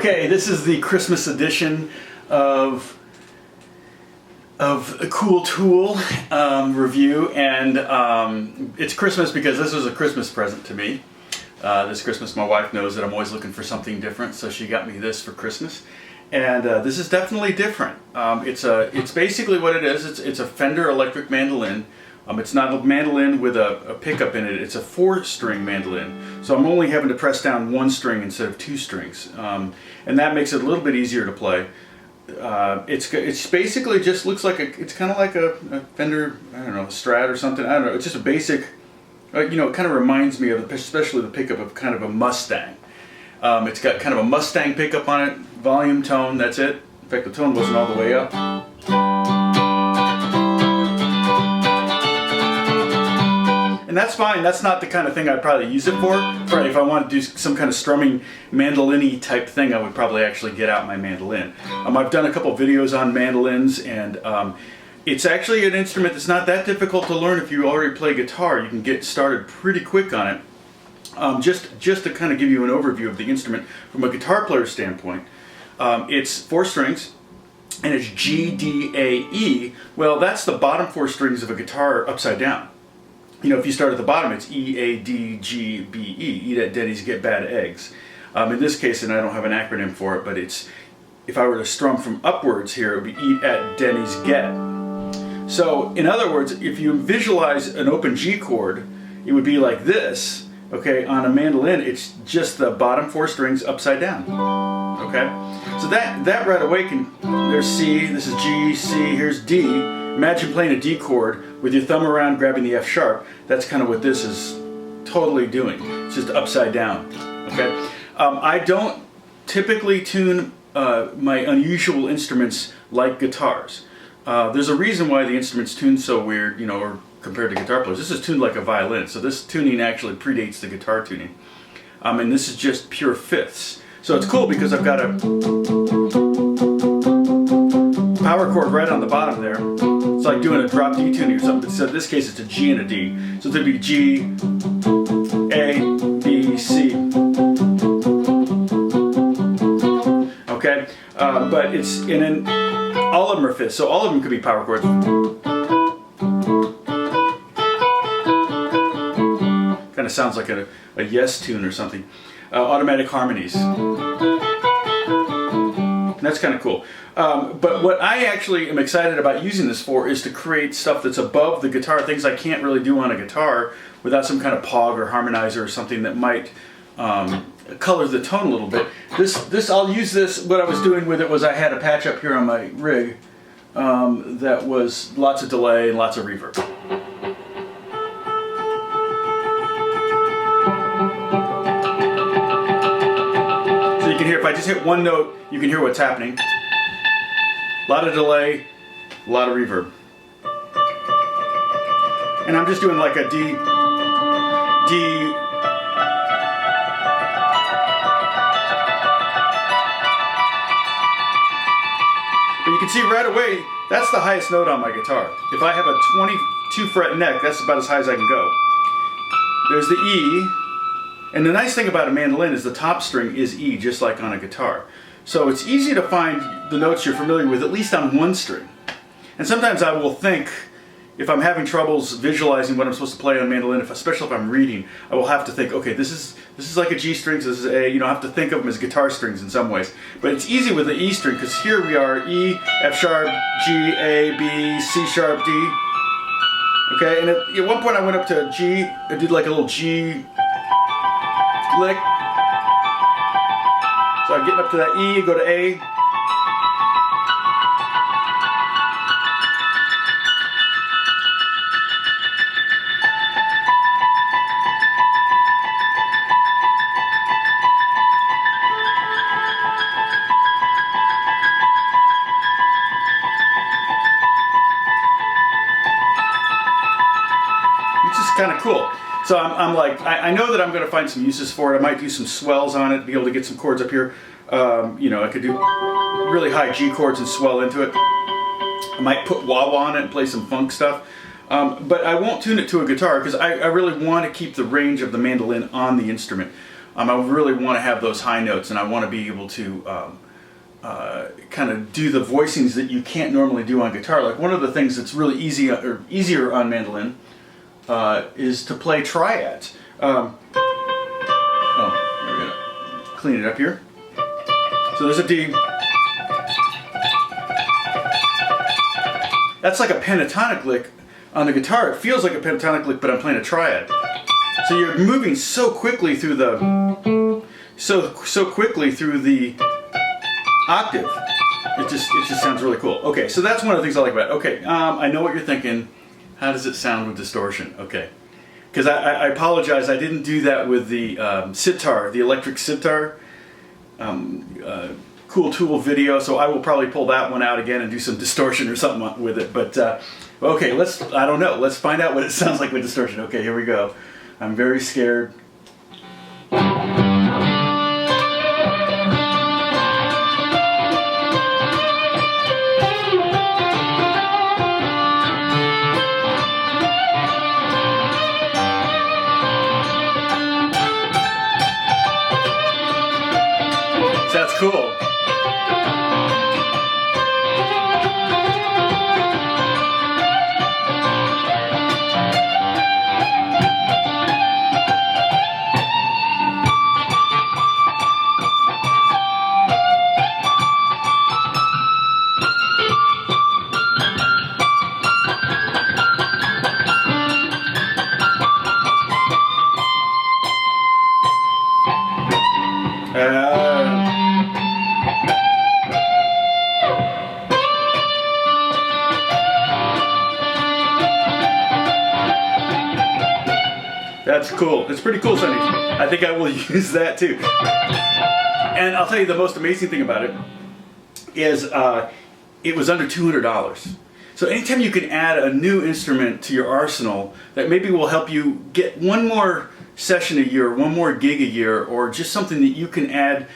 Okay, this is the Christmas edition of a cool tool review, and it's Christmas because this was a Christmas present to me. This Christmas my wife knows that I'm always looking for something different, so she got me this for Christmas. And this is definitely different. It's basically what it is. It's a Fender electric mandolin. It's not a mandolin with a pickup in it. It's a 4-string mandolin. So I'm only having to press down 1 string instead of 2 strings. And that makes it a little bit easier to play. It's basically just looks like it's kind of like a Fender, I don't know, a Strat or something. I don't know. It's just a basic, it kind of reminds me of, especially the pickup of kind of a Mustang. It's got kind of a Mustang pickup on it, volume, tone, that's it. In fact, the tone wasn't all the way up. And that's fine. That's not the kind of thing I'd probably use it for. If I want to do some kind of strumming mandolin-y type thing, I would probably actually get out my mandolin. I've done a couple videos on mandolins, and it's actually an instrument that's not that difficult to learn if you already play guitar. You can get started pretty quick on it. Just to kind of give you an overview of the instrument from a guitar player standpoint, it's 4 strings, and it's G, D, A, E. Well, that's the bottom 4 strings of a guitar upside down. If you start at the bottom, it's E, A, D, G, B, E. Eat at Denny's, get bad eggs. In this case, and I don't have an acronym for it, but it's, if I were to strum from upwards here, it would be eat at Denny's, get. So, in other words, if you visualize an open G chord, it would be like this. Okay, on a mandolin, it's just the bottom 4 strings upside down. Okay, so that right away there's C, this is G, C, here's D. Imagine playing a D chord with your thumb around grabbing the F sharp. That's kind of what this is totally doing. It's just upside down. Okay, I don't typically tune my unusual instruments like guitars. There's a reason why the instrument's tuned so weird, or compared to guitar players. This is tuned like a violin, so this tuning actually predates the guitar tuning. And this is just pure fifths. So it's cool because I've got a power chord right on the bottom there. It's like doing a drop D tuning or something. So in this case it's a G and a D. So it'd be G, A, B, C. Okay? But it's all of them are fifths, so all of them could be power chords. Kind of sounds like a Yes tune or something. Automatic harmonies. That's kind of cool. But what I actually am excited about using this for is to create stuff that's above the guitar, things I can't really do on a guitar without some kind of pog or harmonizer or something that might color the tone a little bit. I'll use this. What I was doing with it was I had a patch up here on my rig that was lots of delay and lots of reverb. So you can hear, if I just hit one note, you can hear what's happening. A lot of delay, a lot of reverb. And I'm just doing like a D. But you can see right away, that's the highest note on my guitar. If I have a 22 fret neck, that's about as high as I can go. There's the E. And the nice thing about a mandolin is the top string is E, just like on a guitar. So it's easy to find the notes you're familiar with, at least on 1 string. And sometimes I will think, if I'm having troubles visualizing what I'm supposed to play on a mandolin, especially if I'm reading, I will have to think, okay, this is like a G string, so this is A, I have to think of them as guitar strings in some ways. But it's easy with the E string, because here we are, E, F sharp, G, A, B, C sharp, D. Okay, and at one point I went up to G, I did like a little G lick. So I'm getting up to that E, go to A. Which is kind of cool. So I'm like, I know that I'm going to find some uses for it. I might do some swells on it, be able to get some chords up here. I could do really high G chords and swell into it. I might put wah-wah on it and play some funk stuff. But I won't tune it to a guitar because I really want to keep the range of the mandolin on the instrument. I really want to have those high notes, and I want to be able to kind of do the voicings that you can't normally do on guitar. Like one of the things that's really easier on mandolin is to play triads. Oh, we're gonna clean it up here. So there's a D. That's like a pentatonic lick on the guitar. It feels like a pentatonic lick, but I'm playing a triad. So you're moving so quickly through the octave. It just sounds really cool. Okay, so that's one of the things I like about it. Okay, I know what you're thinking. How does it sound with distortion? Okay, because I apologize. I didn't do that with the sitar, the electric sitar. Cool Tool video, so I will probably pull that one out again and do some distortion or something with it. But okay, I don't know. Let's find out what it sounds like with distortion. Okay, here we go. I'm very scared. That's cool. That's cool. It's pretty cool sounding. I think I will use that too. And I'll tell you the most amazing thing about it is it was under $200. So anytime you can add a new instrument to your arsenal that maybe will help you get one more session a year, one more gig a year, or just something that you can add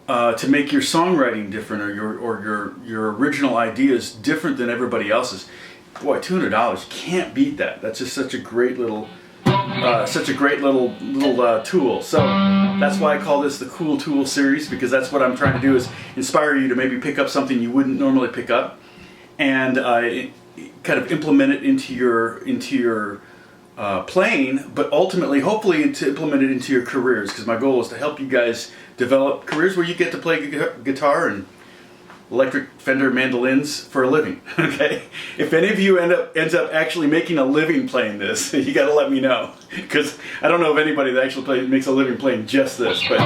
to make your songwriting different, or your original ideas different than everybody else's. Boy, $200, can't beat that. That's just such a great little tool. So that's why I call this the Cool Tool series, because that's what I'm trying to do, is inspire you to maybe pick up something you wouldn't normally pick up, and kind of implement it into your playing, but ultimately, hopefully, to implement it into your careers, because my goal is to help you guys develop careers where you get to play guitar and electric Fender mandolins for a living. Okay, if any of you ends up actually making a living playing this, you got to let me know, because I don't know of anybody that actually makes a living playing just this. But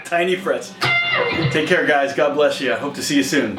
tiny frets. Take care, guys. God bless you. I hope to see you soon.